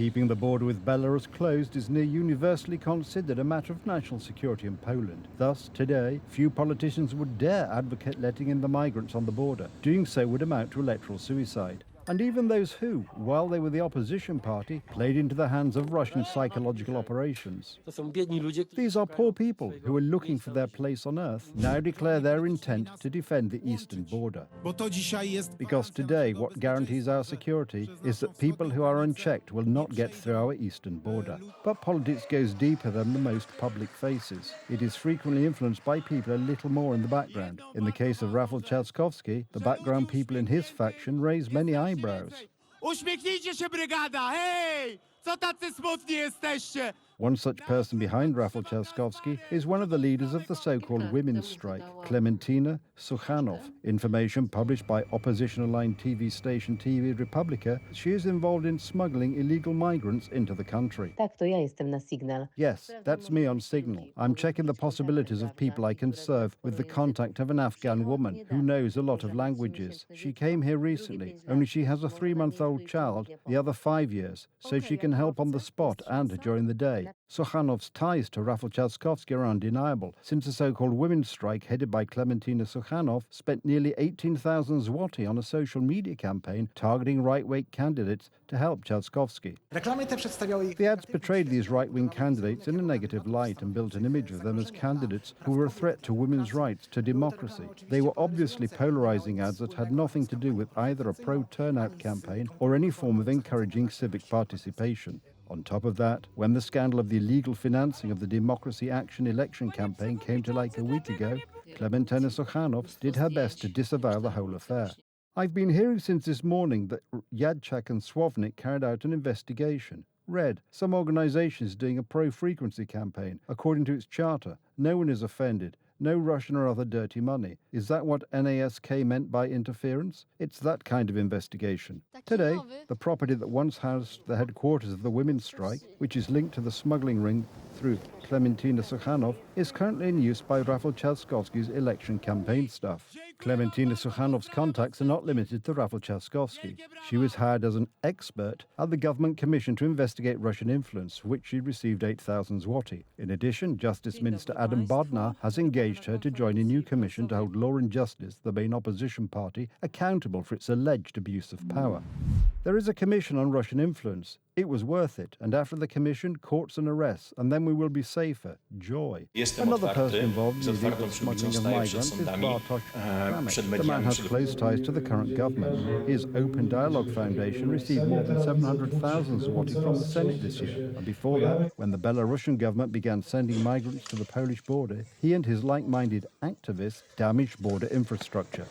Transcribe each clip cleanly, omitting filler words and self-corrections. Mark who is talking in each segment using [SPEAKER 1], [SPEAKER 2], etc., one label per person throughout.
[SPEAKER 1] Keeping the border with Belarus closed is near universally considered a matter of national security in Poland. Thus, today, few politicians would dare advocate letting in the migrants on the border. Doing so would amount to electoral suicide. And even those who, while they were the opposition party, played into the hands of Russian psychological operations. These are poor people who are looking for their place on earth, now declare their intent to defend the eastern border. Because today, what guarantees our security is that people who are unchecked will not get through our eastern border. But politics goes deeper than the most public faces. It is frequently influenced by people a little more in the background. In the case of Rafał Trzaskowski, the background people in his faction raise many eyebrows.
[SPEAKER 2] Uśmiechnijcie się, brygada! Hej! Co tacy smutni jesteście?
[SPEAKER 1] One such person behind Rafał Trzaskowski is one of the leaders of the so-called women's strike, Klementyna Suchanow. Information published by opposition-aligned TV station TV Republika, she is involved in smuggling illegal migrants into the country.
[SPEAKER 3] Tak, to ja jestem na Signal.
[SPEAKER 1] Yes, that's me on Signal. I'm checking the possibilities of people I can serve with the contact of an Afghan woman who knows a lot of languages. She came here recently, only she has a 3-month-old child, the other 5 years, so she can help on the spot and during the day. Sukhanov's ties to Rafał Trzaskowski are undeniable, since the so-called women's strike headed by Klementyna Suchanow spent nearly 18,000 zloty on a social media campaign targeting right-wing candidates to help Trzaskowski. The ads portrayed these right-wing candidates in a negative light and built an image of them as candidates who were a threat to women's rights, to democracy. They were obviously polarizing ads that had nothing to do with either a pro-turnout campaign or any form of encouraging civic participation. On top of that, when the scandal of the illegal financing of the Democracy Action election campaign came to light a week ago, Klementyna Suchanow did her best to disavow the whole affair. I've been hearing since this morning that Jadczak and Słownik carried out an investigation. Read, some organisation is doing a pro-frequency campaign. According to its charter, no one is offended. No Russian or other dirty money. Is that what NASK meant by interference? It's that kind of investigation. Today, the property that once housed the headquarters of the women's strike, which is linked to the smuggling ring through Klementyna Suchanow, is currently in use by Rafał Trzaskowski's election campaign staff. Klementyna Suchanow's contacts are not limited to Rafał Trzaskowski. She was hired as an expert at the government commission to investigate Russian influence, for which she received 8,000 zloty. In addition, Justice Minister Adam Bodnar has engaged her to join a new commission to hold Law and Justice, the main opposition party, accountable for its alleged abuse of power. There is a commission on Russian influence. It was worth it, and after the commission, courts and arrests, and then we will be safer. Joy. Another person involved in the illegal smuggling of migrants is Bartosz Kramek. The man has close ties to the current government. His Open Dialogue Foundation received more than 700,000 zloty from the Senate this year. And before that, when the Belarusian government began sending migrants to the Polish border, he and his like-minded activists damaged border infrastructure.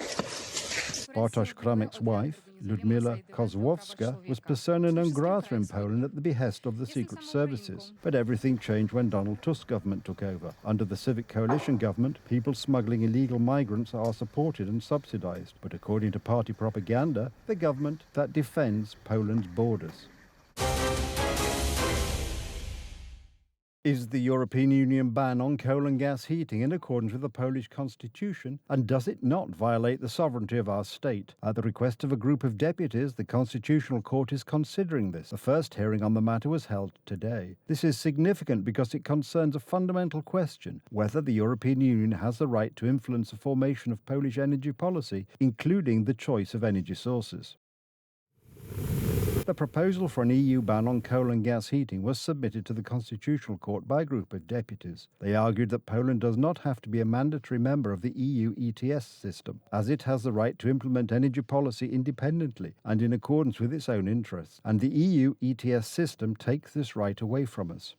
[SPEAKER 1] Bartosz Kramek's wife, Ludmila Kozłowska, was persona non grata in Poland at the behest of the secret services. But everything changed when Donald Tusk's government took over. Under the Civic Coalition government, people smuggling illegal migrants are supported and subsidized. But according to party propaganda, the government that defends Poland's borders. Is the European Union ban on coal and gas heating in accordance with the Polish constitution, and does it not violate the sovereignty of our state? At the request of a group of deputies, the Constitutional Court is considering this. The first hearing on the matter was held today. This is significant because it concerns a fundamental question, whether the European Union has the right to influence the formation of Polish energy policy, including the choice of energy sources. The proposal for an EU ban on coal and gas heating was submitted to the Constitutional Court by a group of deputies. They argued that Poland does not have to be a mandatory member of the EU ETS system, as it has the right to implement energy policy independently and in accordance with its own interests. And the EU ETS system takes this right away from us.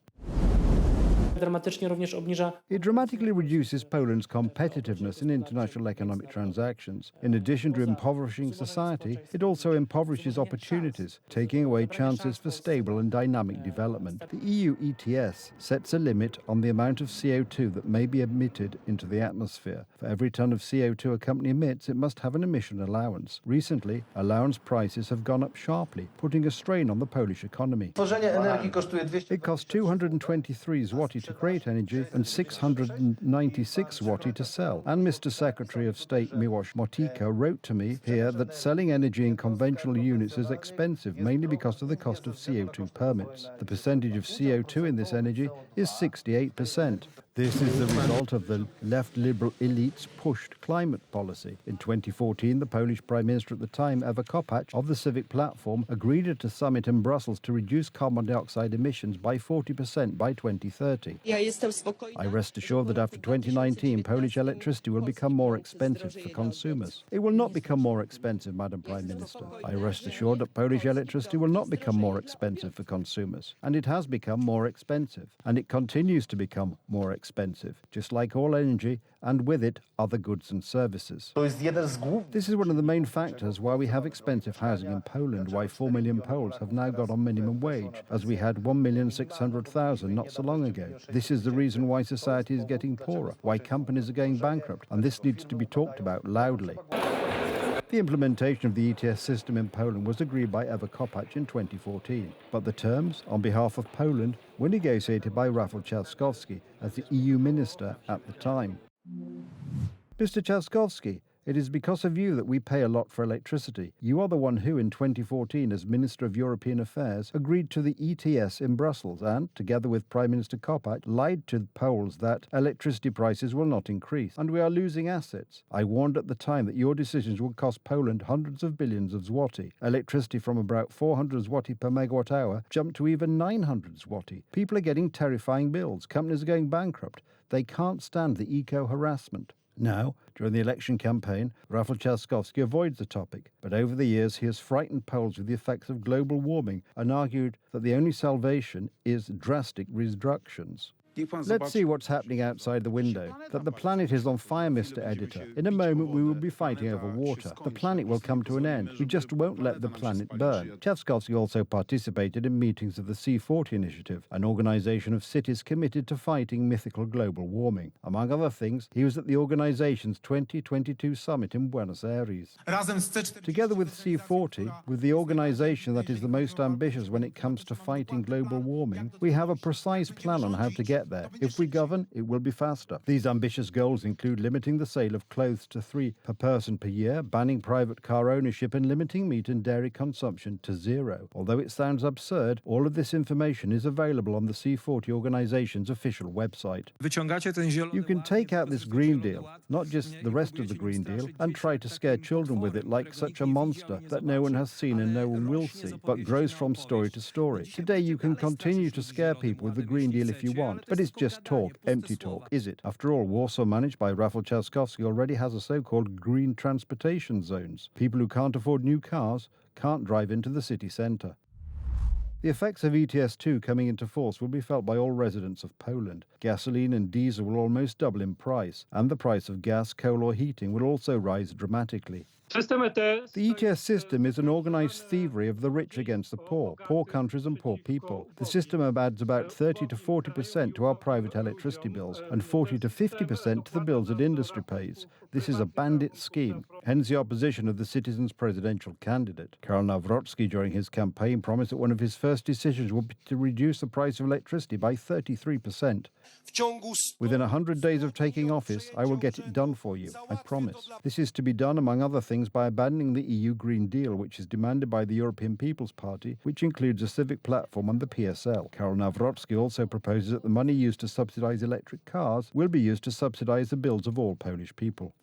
[SPEAKER 1] It dramatically reduces Poland's competitiveness in international economic transactions. In addition to impoverishing society, it also impoverishes opportunities, taking away chances for stable and dynamic development. The EU ETS sets a limit on the amount of CO2 that may be emitted into the atmosphere. For every ton of CO2 a company emits, it must have an emission allowance. Recently, allowance prices have gone up sharply, putting a strain on the Polish economy. It costs 223 zloty to create energy and 696 zloty to sell. And Mr. Secretary of State Miłosz Motyka wrote to me here that selling energy in conventional units is expensive, mainly because of the cost of CO2 permits. The percentage of CO2 in this energy is 68%. This is the result of the left liberal elite's pushed climate policy. In 2014, the Polish Prime Minister at the time, Ewa Kopacz, of the Civic Platform, agreed at a summit in Brussels to reduce carbon dioxide emissions by 40% by 2030. I rest assured that after 2019, Polish electricity will become more expensive for consumers. It will not become more expensive, Madam Prime Minister. I rest assured that Polish electricity will not become more expensive for consumers. And it has become more expensive. And it continues to become more expensive, just like all energy, and with it, other goods and services. This is one of the main factors why we have expensive housing in Poland, why 4 million Poles have now got on minimum wage, as we had 1,600,000 not so long ago. This is the reason why society is getting poorer, why companies are going bankrupt, and this needs to be talked about loudly. The implementation of the ETS system in Poland was agreed by Ewa Kopacz in 2014, but the terms, on behalf of Poland, were negotiated by Rafał Trzaskowski as the EU minister at the time. Mr. Trzaskowski, it is because of you that we pay a lot for electricity. You are the one who, in 2014, as Minister of European Affairs, agreed to the ETS in Brussels and, together with Prime Minister Kopacz, lied to Poles that electricity prices will not increase and we are losing assets. I warned at the time that your decisions would cost Poland hundreds of billions of zloty. Electricity from about 400 zloty per megawatt hour jumped to even 900 zloty. People are getting terrifying bills. Companies are going bankrupt. They can't stand the eco-harassment. Now, during the election campaign, Rafał Trzaskowski avoids the topic, but over the years he has frightened Poles with the effects of global warming and argued that the only salvation is drastic reductions. Let's see what's happening outside the window. That the planet is on fire, Mr. Editor. In a moment we will be fighting over water. The planet will come to an end. We just won't let the planet burn. Trzaskowski also participated in meetings of the C40 Initiative, an organization of cities committed to fighting mythical global warming. Among other things, he was at the organization's 2022 summit in Buenos Aires. Together with C40, with the organization that is the most ambitious when it comes to fighting global warming, we have a precise plan on how to get there. If we govern, it will be faster. These ambitious goals include limiting the sale of clothes to 3 per person per year, banning private car ownership and limiting meat and dairy consumption to 0. Although it sounds absurd, all of this information is available on the C40 organization's official website. You can take out this Green Deal, not just the rest of the Green Deal, and try to scare children with it like such a monster that no one has seen and no one will see, but grows from story to story. Today you can continue to scare people with the Green Deal if you want, but it's just talk, empty talk, is it? After all, Warsaw, managed by Rafał Trzaskowski, already has a so-called green transportation zones. People who can't afford new cars can't drive into the city centre. The effects of ETS2 coming into force will be felt by all residents of Poland. Gasoline and diesel will almost double in price, and the price of gas, coal or heating will also rise dramatically. The ETS system is an organised thievery of the rich against the poor countries and poor people. The system adds about 30 to 40% to our private electricity bills and 40 to 50% to the bills that industry pays. This is a bandit scheme, hence the opposition of the citizens' presidential candidate. Karol Nawrocki, during his campaign, promised that one of his first decisions would be to reduce the price of electricity by 33%. Within 100 days of taking office, I will get it done for you, I promise. This is to be done, among other things, by abandoning the EU Green Deal, which is demanded by the European People's Party, which includes a civic platform and the PSL. Karol Nawrocki also proposes that the money used to subsidise electric cars will be used to subsidise the bills of all Polish people.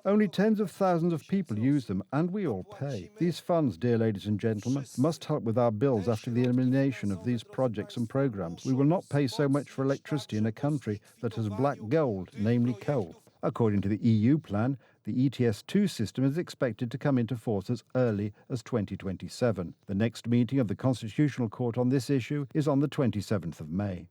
[SPEAKER 1] Only tens of thousands of people use them, and we all pay. These funds, dear ladies and gentlemen, must help with our bills after the elimination of these projects and programmes. We will not pay so much for electricity in a country that has black gold, namely coal. According to the EU plan, the ETS2 system is expected to come into force as early as 2027. The next meeting of the Constitutional Court on this issue is on the 27th of May.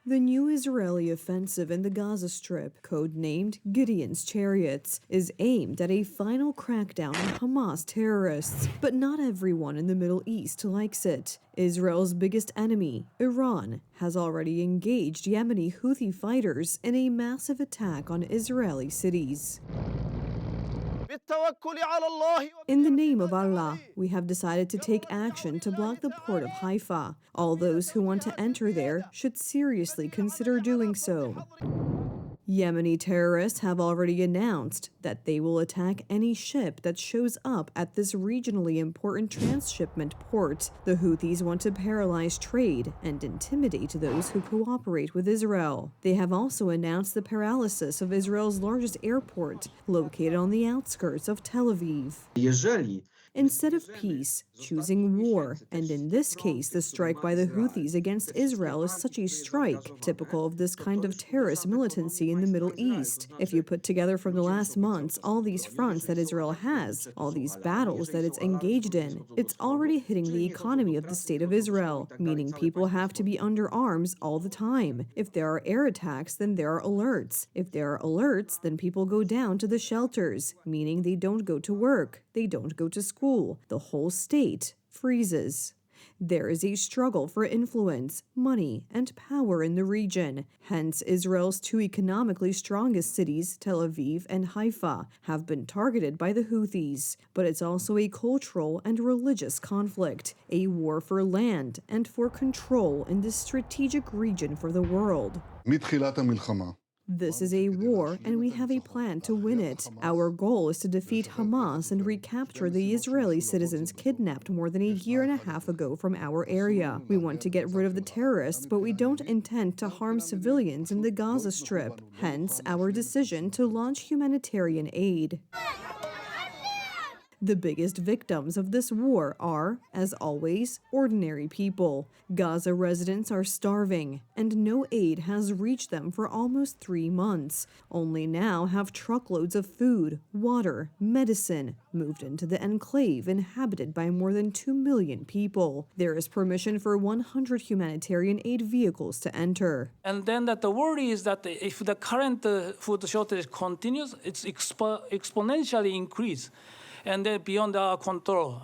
[SPEAKER 3] The new Israeli offensive in the Gaza Strip, codenamed Gideon's Chariots, is aimed at a final crackdown on Hamas terrorists. But not everyone in the Middle East likes it. Israel's biggest enemy, Iran, has already engaged Yemeni Houthi fighters in a massive attack on Israeli cities. In the name of Allah, we have decided to take action to block the port of Haifa. All those who want to enter there should seriously consider doing so. Yemeni terrorists have already announced that they will attack any ship that shows up at this regionally important transshipment port. The Houthis want to paralyze trade and intimidate those who cooperate with Israel. They have also announced the paralysis of Israel's largest airport, located on the outskirts of Tel Aviv. Instead of peace, choosing war, and in this case, the strike by the Houthis against Israel is such a strike, typical of this kind of terrorist militancy in the Middle East. If you put together from the last months all these fronts that Israel has, all these battles that it's engaged in, it's already hitting the economy of the State of Israel, meaning people have to be under arms all the time. If there are air attacks, then there are alerts. If there are alerts, then people go down to the shelters, meaning they don't go to work, they don't go to school. The whole state freezes. There is a struggle for influence, money, and power in the region. Hence, Israel's two economically strongest cities, Tel Aviv and Haifa, have been targeted by the Houthis. But it's also a cultural and religious conflict, a war for land and for control in this strategic region for the world. This is a war, and we have a plan to win it. Our goal is to defeat Hamas and recapture the Israeli citizens kidnapped more than a year and a half ago from our area. We want to get rid of the terrorists, but we don't intend to harm civilians in the Gaza Strip. Hence, our decision to launch humanitarian aid. The biggest victims of this war are, as always, ordinary people. Gaza residents are starving, and no aid has reached them for almost 3 months. Only now have truckloads of food, water, medicine moved into the enclave inhabited by more than 2 million people. There is permission for 100 humanitarian aid vehicles to enter.
[SPEAKER 4] And then the worry is that if the current food shortage continues, it's exponentially increase. And then beyond our control.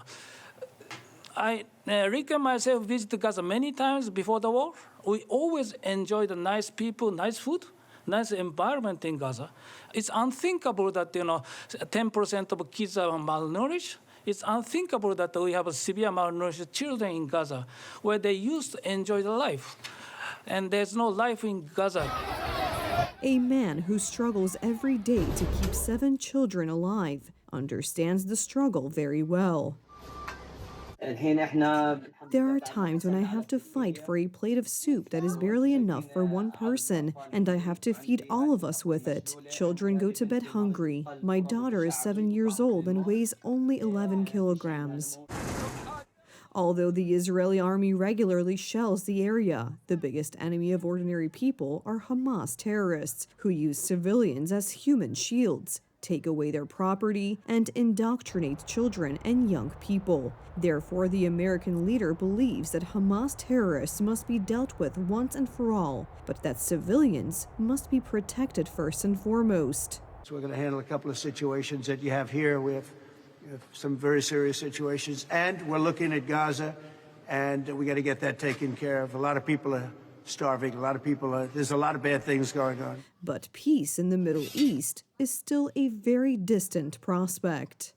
[SPEAKER 4] I Rick myself visited Gaza many times before the war. We always enjoyed the nice people, nice food, nice environment in Gaza. It's unthinkable that 10% of kids are malnourished. It's unthinkable that we have severe malnourished children in Gaza, where they used to enjoy the life, and there's no life in Gaza.
[SPEAKER 3] A man who struggles every day to keep 7 children alive understands the struggle very well. There are times when I have to fight for a plate of soup that is barely enough for one person, and I have to feed all of us with it. Children go to bed hungry. My daughter is 7 years old and weighs only 11 kilograms. Although the Israeli army regularly shells the area, the biggest enemy of ordinary people are Hamas terrorists, who use civilians as human shields, take away their property, and indoctrinate children and young people. Therefore, the American leader believes that Hamas terrorists must be dealt with once and for all, but that civilians must be protected first and foremost.
[SPEAKER 5] So we're going to handle a couple of situations that you have here. We have some very serious situations, and we're looking at Gaza, and we got to get that taken care of. A lot of people are starving. A lot of people there's a lot of bad things going on.
[SPEAKER 3] But peace in the Middle East is still a very distant prospect.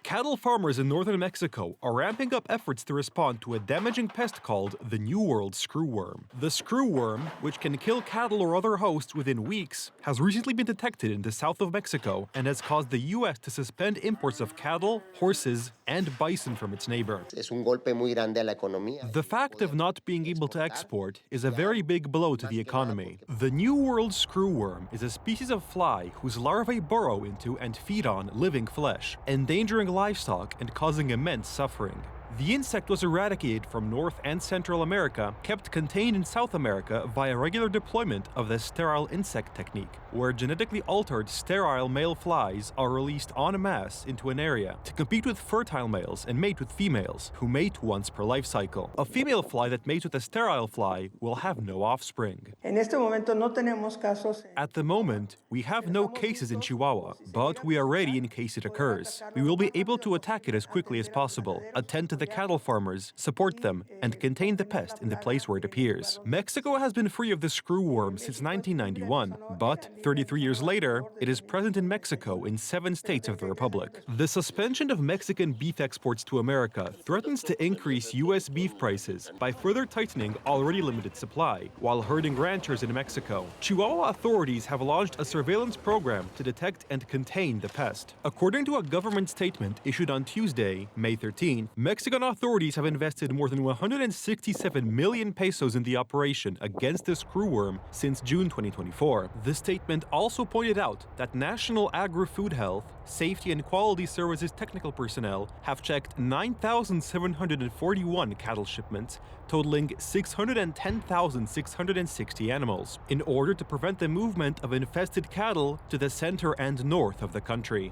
[SPEAKER 6] Cattle farmers in northern Mexico are ramping up efforts to respond to a damaging pest called the New World screwworm. The screwworm, which can kill cattle or other hosts within weeks, has recently been detected in the south of Mexico and has caused the U.S. to suspend imports of cattle, horses, and bison from its neighbor. The fact of not being able to export is a very big blow to the economy. The New World screwworm is a species of fly whose larvae burrow into and feed on living flesh, endangering livestock and causing immense suffering. The insect was eradicated from North and Central America, kept contained in South America via regular deployment of the sterile insect technique, where genetically altered sterile male flies are released en masse into an area to compete with fertile males and mate with females, who mate once per life cycle. A female fly that mates with a sterile fly will have no offspring. At the moment, we have no cases in Chihuahua, but we are ready in case it occurs. We will be able to attack it as quickly as possible, attend to the the cattle farmers, support them, and contain the pest in the place where it appears. Mexico has been free of the screwworm since 1991, but 33 years later, it is present in Mexico in 7 states of the Republic. The suspension of Mexican beef exports to America threatens to increase U.S. beef prices by further tightening already limited supply, while hurting ranchers in Mexico. Chihuahua authorities have launched a surveillance program to detect and contain the pest. According to a government statement issued on Tuesday, May 13, Mexican authorities have invested more than 167 million pesos in the operation against the screwworm since June 2024. The statement also pointed out that National Agri-Food Health, Safety and Quality Services technical personnel have checked 9,741 cattle shipments, totaling 610,660 animals, in order to prevent the movement of infested cattle to the center and north of the country.